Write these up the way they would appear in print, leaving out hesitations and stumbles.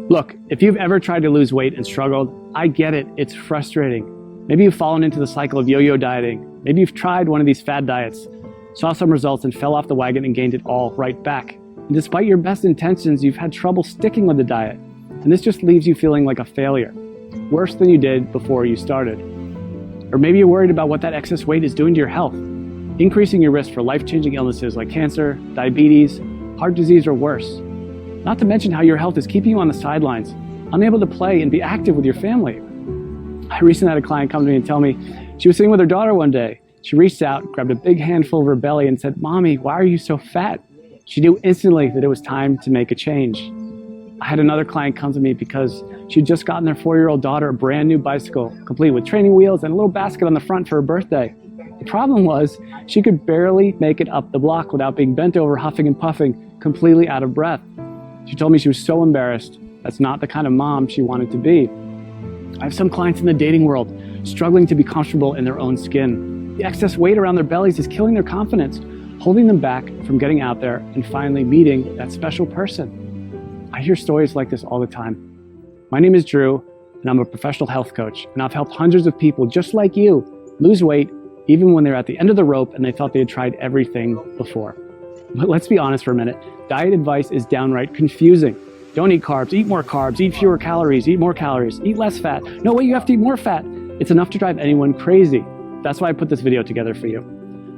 Look, if you've ever tried to lose weight and struggled, I get it, it's frustrating. Maybe you've fallen into the cycle of yo-yo dieting. Maybe you've tried one of these fad diets, saw some results and fell off the wagon and gained it all right back. And despite your best intentions, you've had trouble sticking with the diet. And this just leaves you feeling like a failure, worse than you did before you started. Or maybe you're worried about what that excess weight is doing to your health, increasing your risk for life-changing illnesses like cancer, diabetes, heart disease, or worse. Not to mention how your health is keeping you on the sidelines, unable to play and be active with your family. I recently had a client come to me and tell me she was sitting with her daughter one day. She reached out, grabbed a big handful of her belly and said, "Mommy, why are you so fat?" She knew instantly that it was time to make a change. I had another client come to me because she'd just gotten their 4-year-old daughter a brand new bicycle, complete with training wheels and a little basket on the front for her birthday. The problem was she could barely make it up the block without being bent over, huffing and puffing, completely out of breath. She told me she was so embarrassed. That's not the kind of mom she wanted to be. I have some clients in the dating world struggling to be comfortable in their own skin. The excess weight around their bellies is killing their confidence, holding them back from getting out there and finally meeting that special person. I hear stories like this all the time. My name is Drew, and I'm a professional health coach, and I've helped hundreds of people just like you lose weight even when they're at the end of the rope and they thought they had tried everything before. But let's be honest for a minute. Diet advice is downright confusing. Don't eat carbs, eat more carbs, eat fewer calories, eat more calories, eat less fat. No, wait, you have to eat more fat. It's enough to drive anyone crazy. That's why I put this video together for you.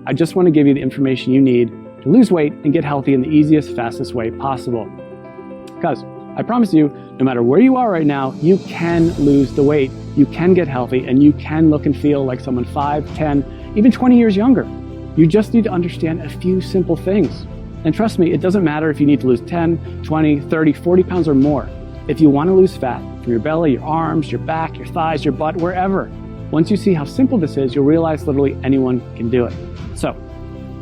I just want to give you the information you need to lose weight and get healthy in the easiest, fastest way possible. Because I promise you, no matter where you are right now, you can lose the weight, you can get healthy, and you can look and feel like someone 5, 10, even 20 years younger. You just need to understand a few simple things. And trust me, it doesn't matter if you need to lose 10, 20, 30, 40 pounds or more. If you want to lose fat from your belly, your arms, your back, your thighs, your butt, wherever, once you see how simple this is, you'll realize literally anyone can do it. So,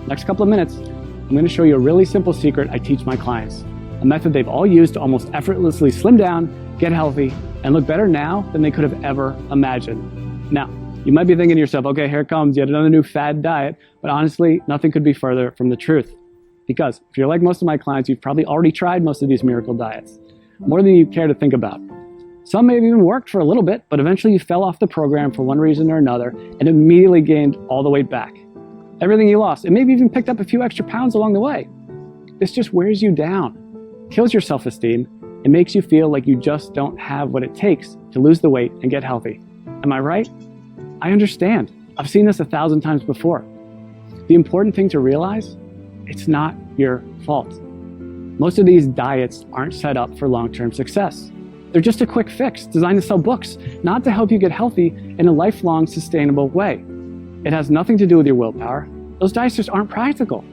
next couple of minutes, I'm going to show you a really simple secret I teach my clients. A method they've all used to almost effortlessly slim down, get healthy, and look better now than they could have ever imagined. Now, you might be thinking to yourself, okay, here comes yet another new fad diet, but honestly, nothing could be further from the truth. Because if you're like most of my clients, you've probably already tried most of these miracle diets, more than you care to think about. Some may have even worked for a little bit, but eventually you fell off the program for one reason or another and immediately gained all the weight back. Everything you lost, and maybe even picked up a few extra pounds along the way. This just wears you down, kills your self-esteem, and makes you feel like you just don't have what it takes to lose the weight and get healthy. Am I right? I understand. I've seen this 1,000 times before. The important thing to realize, it's not your fault. Most of these diets aren't set up for long-term success. They're just a quick fix designed to sell books, not to help you get healthy in a lifelong, sustainable way. It has nothing to do with your willpower. Those diets just aren't practical.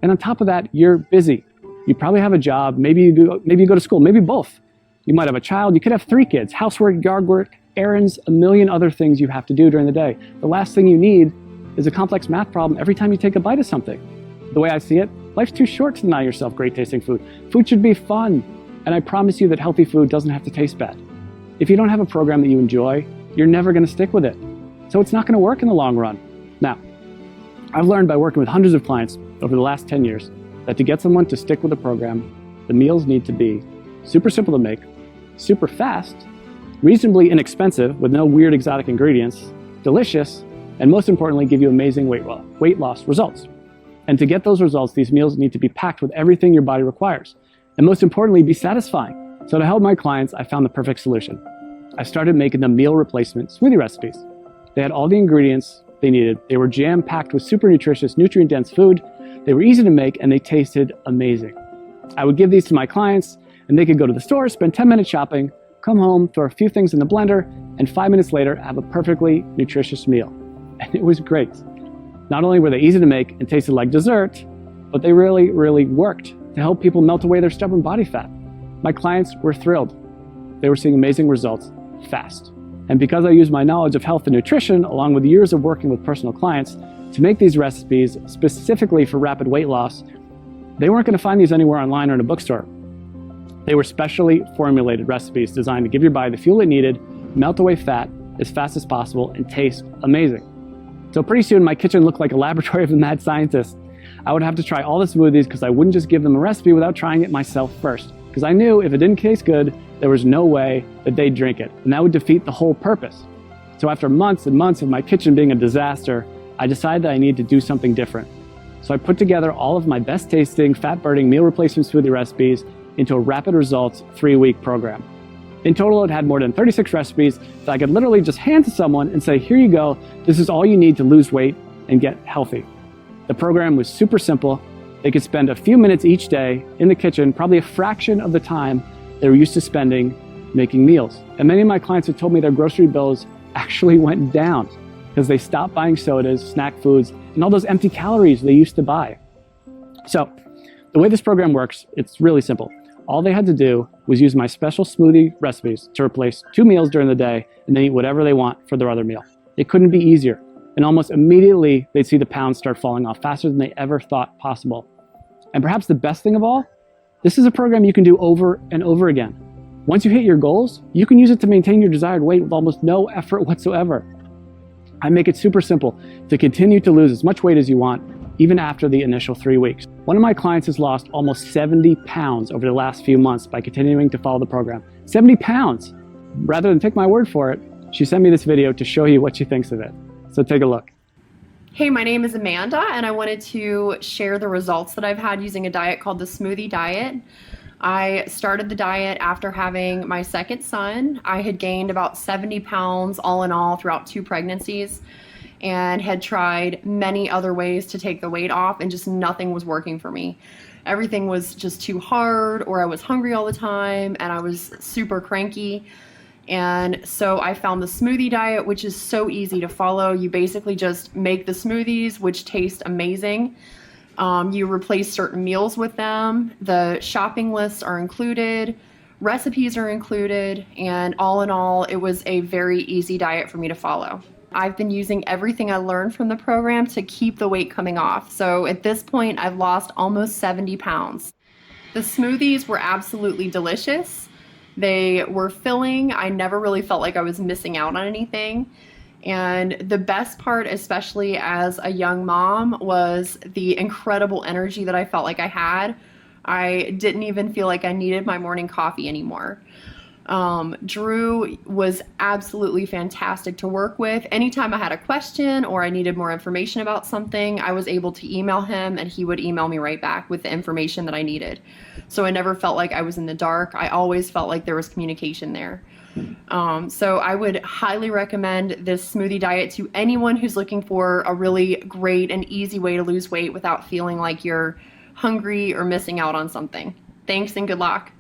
And on top of that, you're busy. You probably have a job, maybe you go to school, maybe both. You might have a child, you could have 3 kids, housework, yard work, errands, a million other things you have to do during the day. The last thing you need is a complex math problem every time you take a bite of something. The way I see it, life's too short to deny yourself great tasting food. Food should be fun, and I promise you that healthy food doesn't have to taste bad. If you don't have a program that you enjoy, you're never gonna stick with it. So it's not gonna work in the long run. Now, I've learned by working with hundreds of clients over the last 10 years that to get someone to stick with a program, the meals need to be super simple to make, super fast, reasonably inexpensive with no weird exotic ingredients, delicious, and most importantly, give you amazing weight loss results. And to get those results, these meals need to be packed with everything your body requires. And most importantly, be satisfying. So to help my clients, I found the perfect solution. I started making them meal replacement smoothie recipes. They had all the ingredients they needed. They were jam-packed with super nutritious, nutrient-dense food. They were easy to make, and they tasted amazing. I would give these to my clients, and they could go to the store, spend 10 minutes shopping, come home, throw a few things in the blender, and 5 minutes later, have a perfectly nutritious meal. And it was great. Not only were they easy to make and tasted like dessert, but they really, really worked to help people melt away their stubborn body fat. My clients were thrilled. They were seeing amazing results fast. And because I used my knowledge of health and nutrition, along with years of working with personal clients, to make these recipes specifically for rapid weight loss, they weren't going to find these anywhere online or in a bookstore. They were specially formulated recipes designed to give your body the fuel it needed, melt away fat as fast as possible, and taste amazing. So pretty soon my kitchen looked like a laboratory of a mad scientist. I would have to try all the smoothies because I wouldn't just give them a recipe without trying it myself first. because I knew if it didn't taste good, there was no way that they'd drink it, and that would defeat the whole purpose. So after months and months of my kitchen being a disaster, I decided that I needed to do something different. So I put together all of my best tasting, fat-burning meal replacement smoothie recipes into a rapid results 3-week program. In total, it had more than 36 recipes that I could literally just hand to someone and say, here you go, this is all you need to lose weight and get healthy. The program was super simple. They could spend a few minutes each day in the kitchen, probably a fraction of the time they were used to spending making meals. And many of my clients have told me their grocery bills actually went down because they stopped buying sodas, snack foods, and all those empty calories they used to buy. So the way this program works, it's really simple. All they had to do was use my special smoothie recipes to replace 2 meals during the day and then eat whatever they want for their other meal. It couldn't be easier. And almost immediately, they'd see the pounds start falling off faster than they ever thought possible. And perhaps the best thing of all, this is a program you can do over and over again. Once you hit your goals, you can use it to maintain your desired weight with almost no effort whatsoever. I make it super simple to continue to lose as much weight as you want, even after the initial 3 weeks. One of my clients has lost almost 70 pounds over the last few months by continuing to follow the program. 70 pounds! Rather than take my word for it, she sent me this video to show you what she thinks of it. So take a look. Hey, my name is Amanda, and I wanted to share the results that I've had using a diet called the Smoothie diet. I started the diet after having my second son. I had gained about 70 pounds all in all throughout 2 pregnancies and had tried many other ways to take the weight off, and just nothing was working for me. Everything was just too hard, or I was hungry all the time, and I was super cranky. And so I found the smoothie diet, which is so easy to follow. You basically just make the smoothies, which taste amazing. You replace certain meals with them. The shopping lists are included, recipes are included, and all in all, it was a very easy diet for me to follow. I've been using everything I learned from the program to keep the weight coming off. So at this point, I've lost almost 70 pounds. The smoothies were absolutely delicious. They were filling. I never really felt like I was missing out on anything. And the best part, especially as a young mom, was the incredible energy that I felt like I had. I didn't even feel like I needed my morning coffee anymore. Drew was absolutely fantastic to work with. Anytime I had a question or I needed more information about something, I was able to email him and he would email me right back with the information that I needed. So I never felt like I was in the dark. I always felt like there was communication there. So I would highly recommend this smoothie diet to anyone who's looking for a really great and easy way to lose weight without feeling like you're hungry or missing out on something. Thanks and good luck.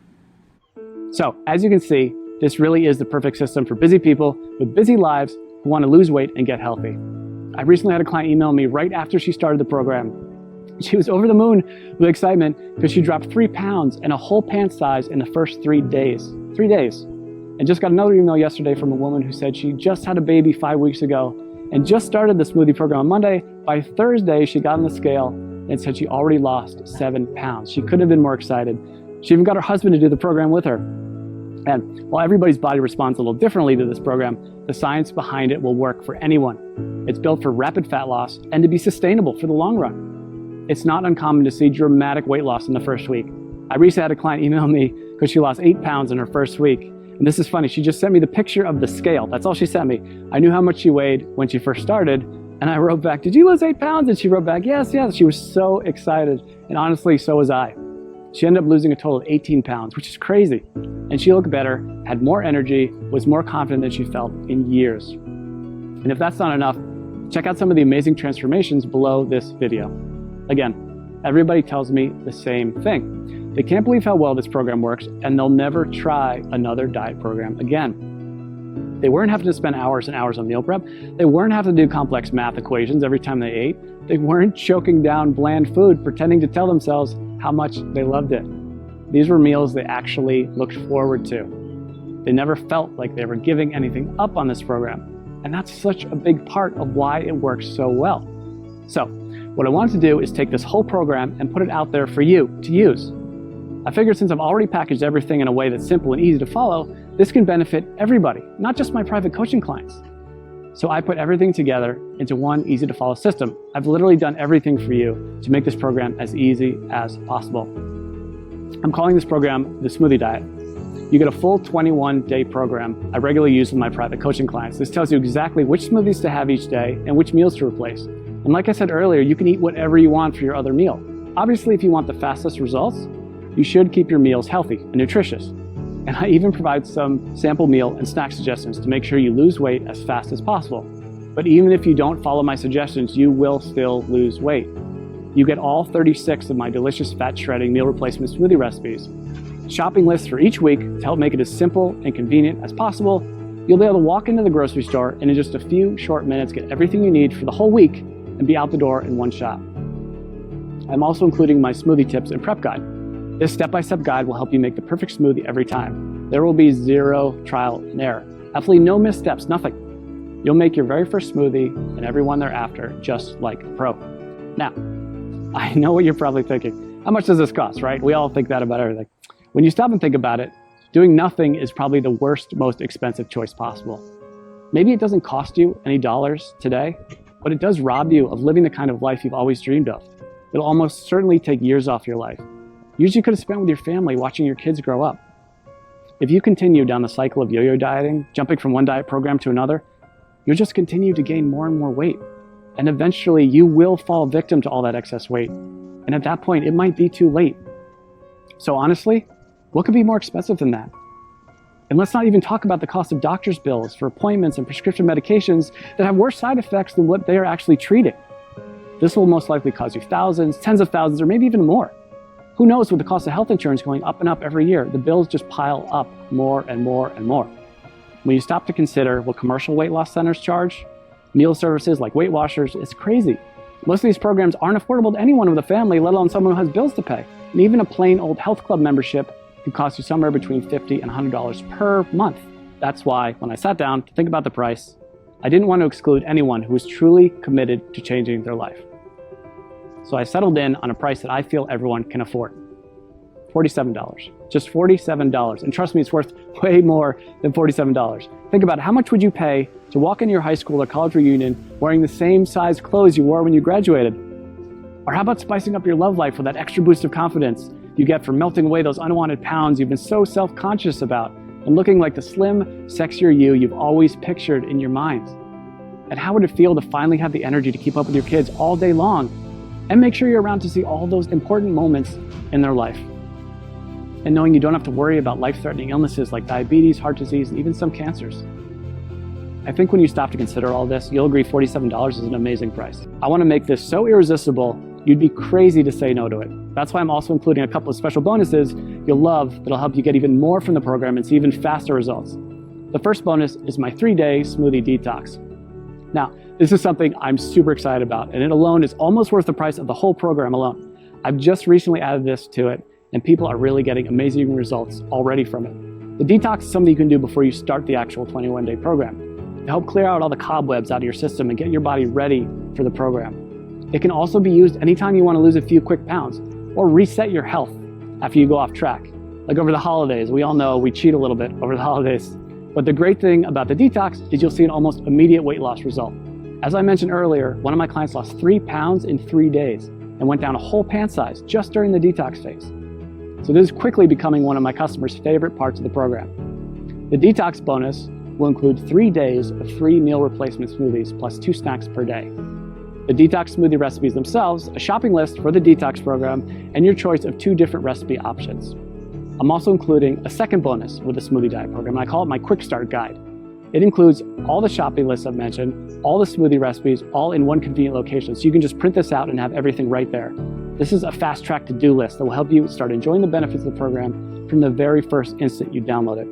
So, as you can see, this really is the perfect system for busy people with busy lives who want to lose weight and get healthy. I recently had a client email me right after she started the program. She was over the moon with excitement because she dropped 3 pounds and a whole pant size in the first 3 days. 3 days. And just got another email yesterday from a woman who said she just had a baby 5 weeks ago and just started the smoothie program on Monday. By Thursday, she got on the scale and said she already lost 7 pounds. She couldn't have been more excited. She even got her husband to do the program with her. And while everybody's body responds a little differently to this program, the science behind it will work for anyone. It's built for rapid fat loss and to be sustainable for the long run. It's not uncommon to see dramatic weight loss in the first week. I recently had a client email me because she lost 8 pounds in her first week. And this is funny, she just sent me the picture of the scale. That's all she sent me. I knew how much she weighed when she first started, and I wrote back, "Did you lose 8 pounds?" And she wrote back, "Yes, yes." She was so excited, and honestly, so was I. She ended up losing a total of 18 pounds, which is crazy. And she looked better, had more energy, was more confident than she felt in years. And if that's not enough, check out some of the amazing transformations below this video. Again, everybody tells me the same thing. They can't believe how well this program works, and they'll never try another diet program again. They weren't having to spend hours and hours on meal prep. They weren't having to do complex math equations every time they ate. They weren't choking down bland food, pretending to tell themselves how much they loved it. These were meals they actually looked forward to. They never felt like they were giving anything up on this program. And that's such a big part of why it works so well. So, what I wanted to do is take this whole program and put it out there for you to use. I figured since I've already packaged everything in a way that's simple and easy to follow, this can benefit everybody, not just my private coaching clients. So I put everything together into one easy to follow system. I've literally done everything for you to make this program as easy as possible. I'm calling this program the Smoothie Diet. You get a full 21-day program I regularly use with my private coaching clients. This tells you exactly which smoothies to have each day and which meals to replace. And like I said earlier, you can eat whatever you want for your other meal. Obviously, if you want the fastest results, you should keep your meals healthy and nutritious. And I even provide some sample meal and snack suggestions to make sure you lose weight as fast as possible. But even if you don't follow my suggestions, you will still lose weight. You get all 36 of my delicious fat shredding meal replacement smoothie recipes, shopping lists for each week to help make it as simple and convenient as possible. You'll be able to walk into the grocery store and in just a few short minutes get everything you need for the whole week and be out the door in one shot. I'm also including my smoothie tips and prep guide. This step-by-step guide will help you make the perfect smoothie every time. There will be zero trial and error. Absolutely no missteps, nothing. You'll make your very first smoothie and every one thereafter just like a pro. Now, I know what you're probably thinking. How much does this cost, right? We all think that about everything. When you stop and think about it, doing nothing is probably the worst, most expensive choice possible. Maybe it doesn't cost you any dollars today, but it does rob you of living the kind of life you've always dreamed of. It'll almost certainly take years off your life. Years you could have spent with your family watching your kids grow up. If you continue down the cycle of yo-yo dieting, jumping from one diet program to another, you'll just continue to gain more and more weight. And eventually you will fall victim to all that excess weight. And at that point, it might be too late. So honestly, what could be more expensive than that? And let's not even talk about the cost of doctor's bills for appointments and prescription medications that have worse side effects than what they are actually treating. This will most likely cost you thousands, tens of thousands, or maybe even more. Who knows, with the cost of health insurance going up and up every year, the bills just pile up more and more and more. When you stop to consider what commercial weight loss centers charge, meal services like Weight Watchers, it's crazy. Most of these programs aren't affordable to anyone with a family, let alone someone who has bills to pay. And even a plain old health club membership can cost you somewhere between $50 and $100 per month. That's why when I sat down to think about the price, I didn't want to exclude anyone who was truly committed to changing their life. So I settled in on a price that I feel everyone can afford. $47. Just $47. And trust me, it's worth way more than $47. Think about it. How much would you pay to walk into your high school or college reunion wearing the same size clothes you wore when you graduated? Or how about spicing up your love life with that extra boost of confidence you get from melting away those unwanted pounds you've been so self-conscious about and looking like the slim, sexier you you've always pictured in your mind? And how would it feel to finally have the energy to keep up with your kids all day long and make sure you're around to see all those important moments in their life? And knowing you don't have to worry about life-threatening illnesses like diabetes, heart disease, and even some cancers. I think when you stop to consider all this, you'll agree $47 is an amazing price. I want to make this so irresistible, you'd be crazy to say no to it. That's why I'm also including a couple of special bonuses you'll love that'll help you get even more from the program and see even faster results. The first bonus is my 3-day smoothie detox. Now, this is something I'm super excited about, and it alone is almost worth the price of the whole program alone. I've just recently added this to it, and people are really getting amazing results already from it. The detox is something you can do before you start the actual 21-day program to help clear out all the cobwebs out of your system and get your body ready for the program. It can also be used anytime you want to lose a few quick pounds or reset your health after you go off track. Like over the holidays, we all know we cheat a little bit over the holidays. But the great thing about the detox is you'll see an almost immediate weight loss result. As I mentioned earlier, one of my clients lost 3 pounds in 3 days and went down a whole pant size just during the detox phase. So this is quickly becoming one of my customers' favorite parts of the program. The detox bonus will include 3 days of free meal replacement smoothies plus 2 snacks per day. The detox smoothie recipes themselves, a shopping list for the detox program, and your choice of 2 different recipe options. I'm also including a second bonus with the Smoothie Diet program, and I call it my Quick Start Guide. It includes all the shopping lists I've mentioned, all the smoothie recipes, all in one convenient location, so you can just print this out and have everything right there. This is a fast-track to-do list that will help you start enjoying the benefits of the program from the very first instant you download it.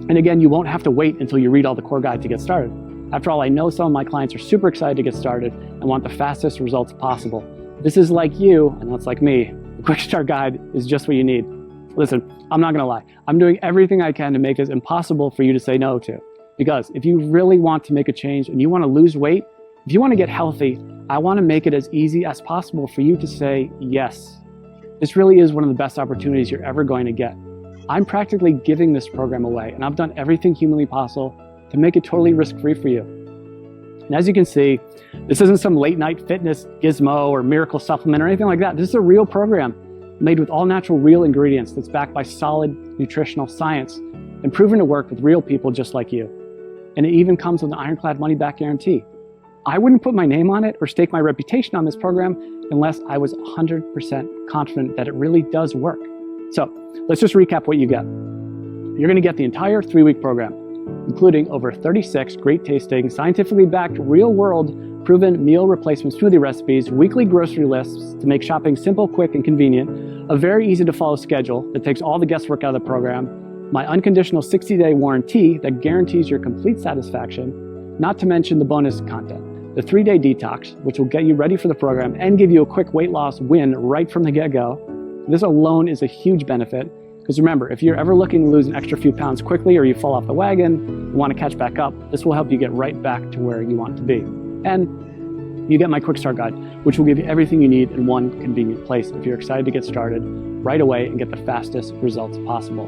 And again, you won't have to wait until you read all the core guide to get started. After all, I know some of my clients are super excited to get started and want the fastest results possible. This is like you, and that's like me. The Quick Start Guide is just what you need. Listen, I'm not gonna lie. I'm doing everything I can to make this impossible for you to say no to. Because if you really want to make a change and you wanna lose weight, if you wanna get healthy, I wanna make it as easy as possible for you to say yes. This really is one of the best opportunities you're ever going to get. I'm practically giving this program away, and I've done everything humanly possible to make it totally risk-free for you. And as you can see, this isn't some late night fitness gizmo or miracle supplement or anything like that. This is a real program made with all natural real ingredients that's backed by solid nutritional science and proven to work with real people just like you. And it even comes with an ironclad money-back guarantee. I wouldn't put my name on it or stake my reputation on this program unless I was 100% confident that it really does work. So let's just recap what you get. You're going to get the entire 3-week program, including over 36 great tasting, scientifically backed, real-world, proven meal replacement smoothie recipes, weekly grocery lists to make shopping simple, quick, and convenient, a very easy to follow schedule that takes all the guesswork out of the program, my unconditional 60-day warranty that guarantees your complete satisfaction, not to mention the bonus content, the 3-day detox, which will get you ready for the program and give you a quick weight loss win right from the get-go. This alone is a huge benefit. Because remember, if you're ever looking to lose an extra few pounds quickly or you fall off the wagon and want to catch back up, this will help you get right back to where you want to be. And you get my quick start guide, which will give you everything you need in one convenient place if you're excited to get started right away and get the fastest results possible.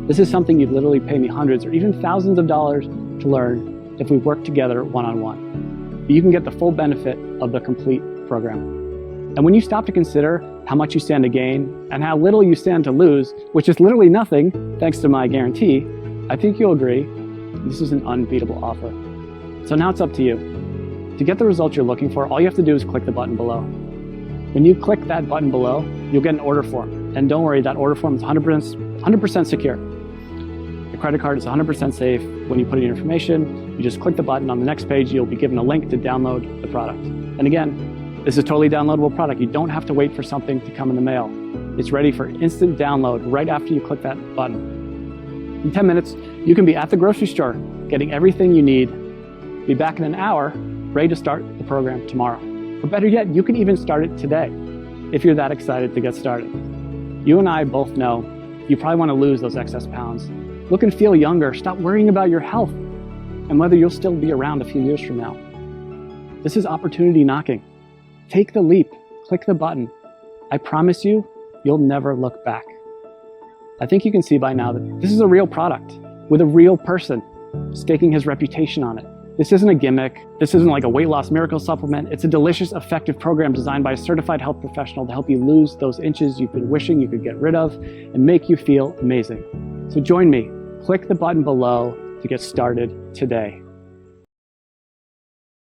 This is something you'd literally pay me hundreds or even thousands of dollars to learn if we work together one-on-one. But you can get the full benefit of the complete program. And when you stop to consider how much you stand to gain and how little you stand to lose, which is literally nothing thanks to my guarantee, I think you'll agree this is an unbeatable offer. So now it's up to you. To get the results you're looking for, all you have to do is click the button below. When you click that button below, you'll get an order form. And don't worry, that order form is 100% secure. The credit card is 100% safe. When you put in your information, you just click the button. On the next page, you'll be given a link to download the product. And again, this is a totally downloadable product. You don't have to wait for something to come in the mail. It's ready for instant download right after you click that button. In 10 minutes, you can be at the grocery store, getting everything you need, be back in an hour, ready to start the program tomorrow. Or better yet, you can even start it today, if you're that excited to get started. You and I both know you probably want to lose those excess pounds. Look and feel younger, stop worrying about your health, and whether you'll still be around a few years from now. This is opportunity knocking. Take the leap, click the button. I promise you, you'll never look back. I think you can see by now that this is a real product with a real person staking his reputation on it. This isn't a gimmick. This isn't like a weight loss miracle supplement. It's a delicious, effective program designed by a certified health professional to help you lose those inches you've been wishing you could get rid of and make you feel amazing. So join me, click the button below to get started today.